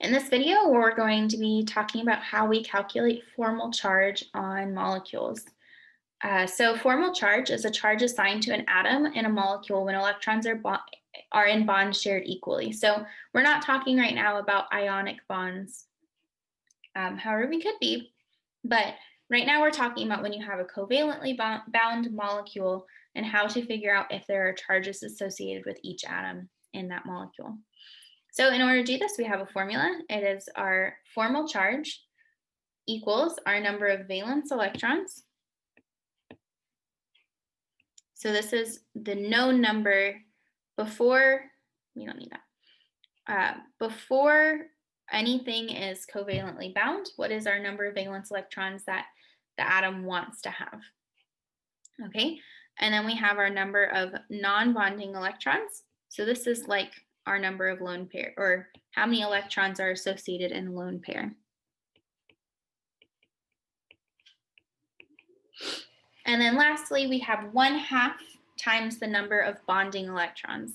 In this video, we're going to be talking about how we calculate formal charge on molecules. So formal charge is a charge assigned to an atom in a molecule when electrons are in bonds shared equally. So we're not talking right now about ionic bonds. However, we could be, but right now we're talking about when you have a covalently bound molecule and how to figure out if there are charges associated with each atom in that molecule. So in order to do this, we have a formula. It is our formal charge equals our number of valence electrons. So this is the known number before, we don't need that. Before anything is covalently bound, what is our number of valence electrons that the atom wants to have? Okay, and then we have our number of non-bonding electrons. So this is like our number of lone pair, or how many electrons are associated in a lone pair. And then lastly, we have 1/2 times the number of bonding electrons.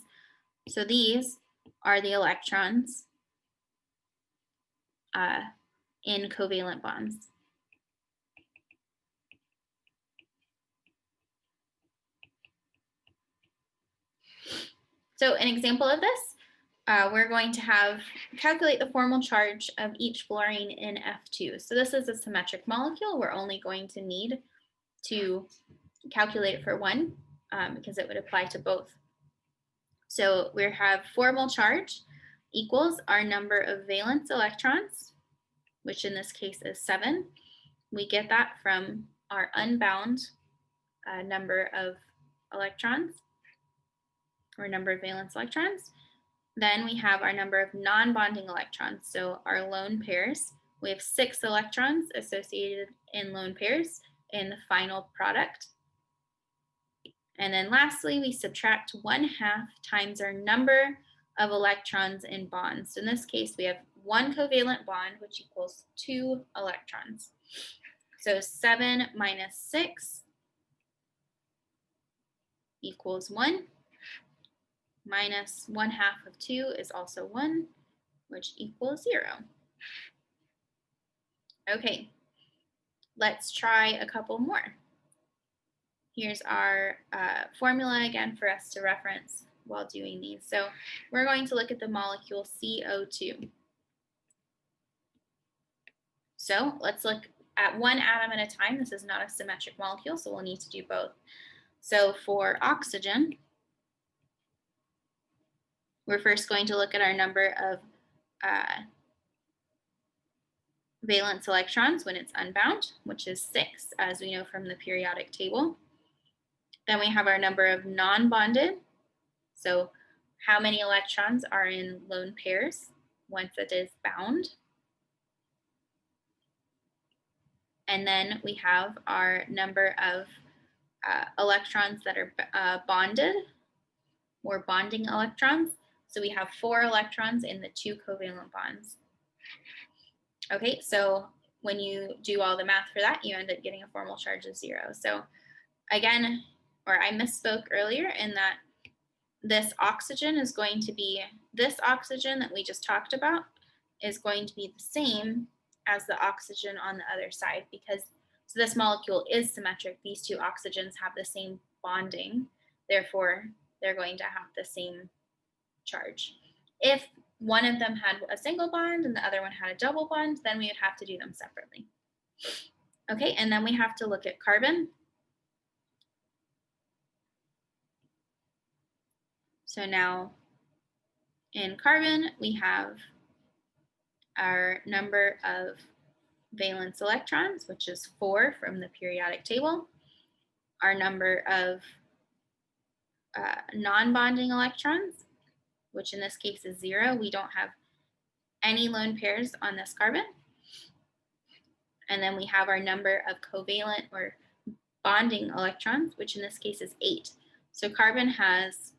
So these are the electrons in covalent bonds. So an example of this, we're going to calculate the formal charge of each fluorine in F2. So this is a symmetric molecule. We're only going to need to calculate it for one because it would apply to both. So we have formal charge equals our number of valence electrons, which in this case is 7. We get that from our unbound number of electrons, or number of valence electrons. Then we have our number of non-bonding electrons, so our lone pairs. We have 6 electrons associated in lone pairs in the final product. And then lastly, we subtract 1/2 times our number of electrons in bonds. So in this case, we have one covalent bond, which equals 2 electrons. So 7 minus 6 equals 1. Minus 1/2 of 2 is also 1, which equals 0. Okay, let's try a couple more. Here's our formula again for us to reference while doing these. So we're going to look at the molecule CO2. So let's look at one atom at a time. This is not a symmetric molecule, so we'll need to do both. So for oxygen, we're first going to look at our number of valence electrons when it's unbound, which is 6, as we know from the periodic table. Then we have our number of non-bonded. So how many electrons are in lone pairs once it is bound. And then we have our number of electrons that are bonded, or bonding electrons. So we have 4 electrons in the 2 covalent bonds. Okay, so when you do all the math for that, you end up getting a formal charge of 0. So again, or I misspoke earlier in that this oxygen is going to be, this oxygen that we just talked about is going to be the same as the oxygen on the other side, because so this molecule is symmetric. These 2 oxygens have the same bonding, therefore they're going to have the same charge. If one of them had a single bond and the other one had a double bond, then we would have to do them separately. Okay, and then we have to look at carbon. So now in carbon, we have our number of valence electrons, which is 4 from the periodic table, our number of non-bonding electrons, which in this case is 0. We don't have any lone pairs on this carbon. And then we have our number of covalent or bonding electrons, which in this case is 8. So carbon has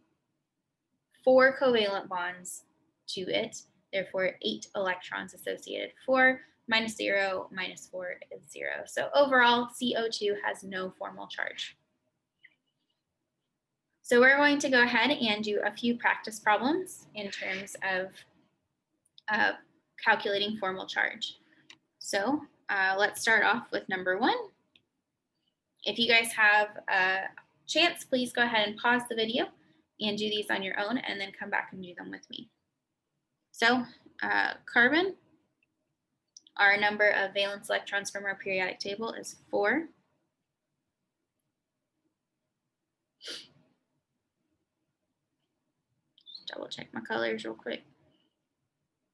4 covalent bonds to it, therefore 8 electrons associated. 4 minus 0 minus 4 is 0. So overall, CO2 has no formal charge. So we're going to go ahead and do a few practice problems in terms of calculating formal charge. So let's start off with number 1. If you guys have a chance, please go ahead and pause the video and do these on your own and then come back and do them with me. So carbon, our number of valence electrons from our periodic table is 4. Just double check my colors real quick.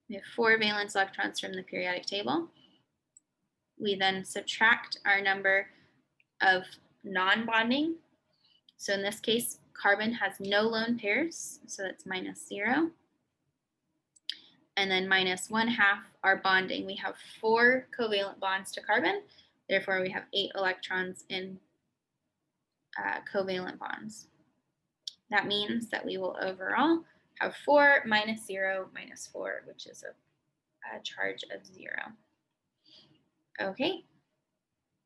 We have 4 valence electrons from the periodic table. We then subtract our number of non-bonding. So in this case, carbon has no lone pairs, so that's -0. And then -1/2 our bonding. We have 4 covalent bonds to carbon, therefore we have 8 electrons in covalent bonds. That means that we will overall have 4 - 0 - 4, which is a charge of 0. Okay,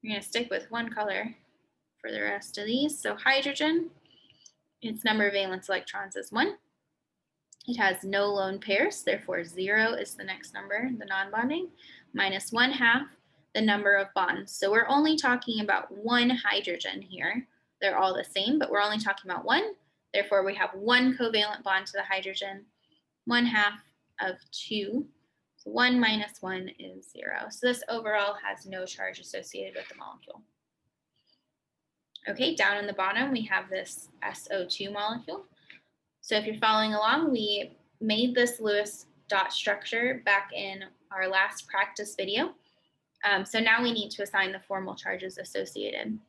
we're going to stick with one color for the rest of these. So hydrogen, its number of valence electrons is 1. It has no lone pairs, therefore 0 is the next number, the non-bonding, -1/2 the number of bonds. So we're only talking about 1 hydrogen here. They're all the same, but we're only talking about 1. Therefore, we have 1 covalent bond to the hydrogen, 1/2 of 2. So 1 - 1 is 0. So this overall has no charge associated with the molecule. Okay, down in the bottom, we have this SO2 molecule. So if you're following along, we made this Lewis dot structure back in our last practice video. So now we need to assign the formal charges associated.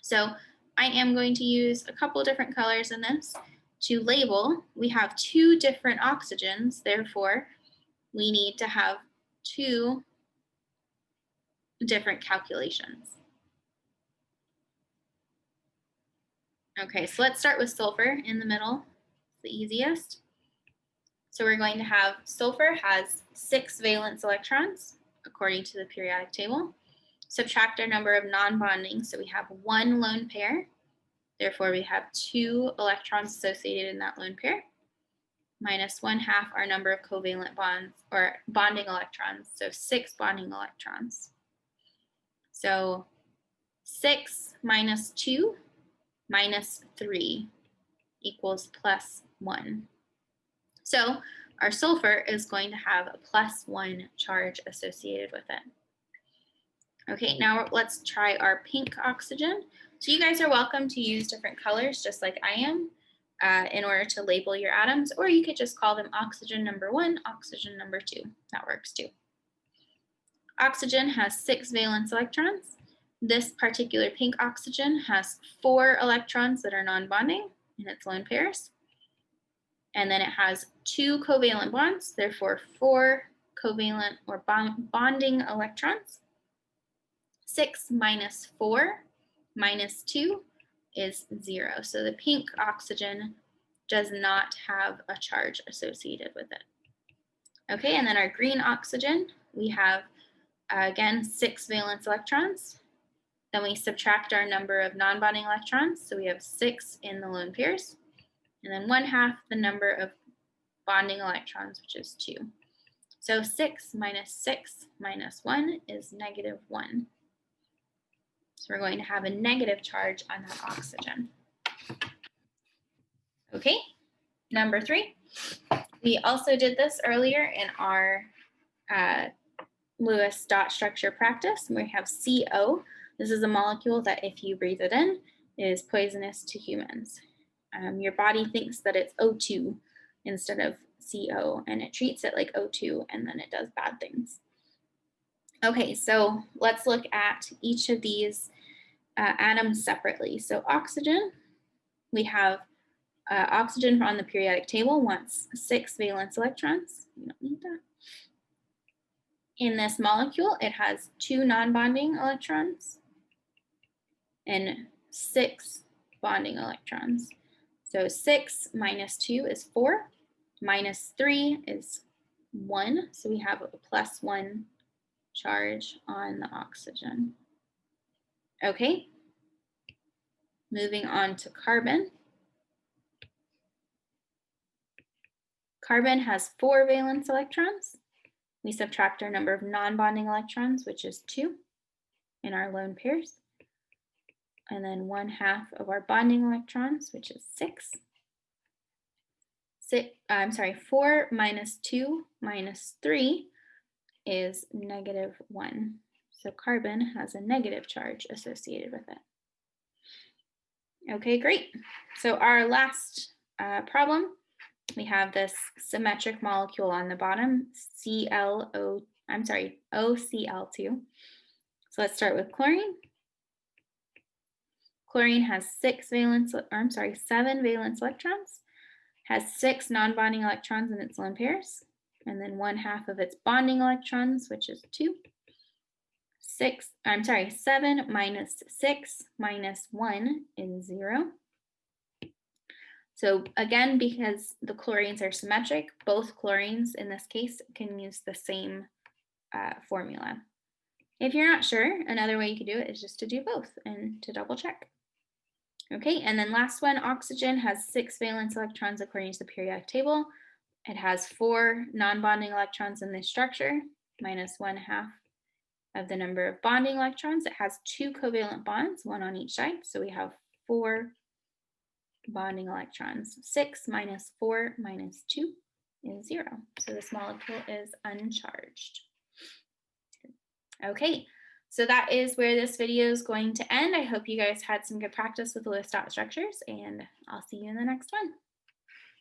So I am going to use a couple different colors in this. To label, we have 2 different oxygens, therefore we need to have 2 different calculations. Okay, so let's start with sulfur in the middle, the easiest. So we're going to have sulfur has 6 valence electrons according to the periodic table. Subtract our number of non-bonding, so we have 1 lone pair. Therefore, we have 2 electrons associated in that lone pair. -1/2 our number of covalent bonds or bonding electrons, so 6 bonding electrons. So 6 - 2 - 3 equals +1. So our sulfur is going to have a +1 charge associated with it. Okay, now let's try our pink oxygen. So you guys are welcome to use different colors just like I am in order to label your atoms, or you could just call them oxygen number 1, oxygen number 2. That works too. Oxygen has 6 valence electrons. This particular pink oxygen has 4 electrons that are non-bonding in its lone pairs. And then it has 2 covalent bonds, therefore 4 covalent or bonding electrons. 6 - 4 - 2 is 0. So the pink oxygen does not have a charge associated with it. Okay, and then our green oxygen, we have, again, 6 valence electrons. Then we subtract our number of non-bonding electrons, so we have 6 in the lone pairs. And then 1/2 the number of bonding electrons, which is 2. So 6 - 6 - 1 is -1. So we're going to have a negative charge on that oxygen. Okay, number 3. We also did this earlier in our Lewis dot structure practice. We have CO. This is a molecule that if you breathe it in, is poisonous to humans. Your body thinks that it's O2 instead of CO, and it treats it like O2, and then it does bad things. Okay, so let's look at each of these atoms separately. So oxygen, we have oxygen on the periodic table wants 6 valence electrons. You don't need that. In this molecule, it has 2 non-bonding electrons and 6 bonding electrons. So 6 - 2 is 4, -3 is 1. So we have a +1 charge on the oxygen. Okay, moving on to carbon. Carbon has 4 valence electrons. We subtract our number of non-bonding electrons, which is 2 in our lone pairs. And then 1/2 of our bonding electrons, which is 6. 4 minus 2 minus 3 is -1. So carbon has a negative charge associated with it. Okay, great. So our last problem, we have this symmetric molecule on the bottom, OCl2. So let's start with chlorine. Chlorine has 7 valence electrons, has 6 non-bonding electrons in its lone pairs, and then 1/2 of its bonding electrons, which is 2. 7 minus 6 minus 1 is 0. So again, because the chlorines are symmetric, both chlorines in this case can use the same formula. If you're not sure, another way you could do it is just to do both and to double check. Okay, and then last one, oxygen has 6 valence electrons according to the periodic table. It has 4 non-bonding electrons in this structure, minus 1/2 of the number of bonding electrons. It has 2 covalent bonds, 1 on each side. So we have 4 bonding electrons. 6 minus 4 minus 2 is 0. So this molecule is uncharged. Okay, so that is where this video is going to end. I hope you guys had some good practice with the list dot structures, and I'll see you in the next one.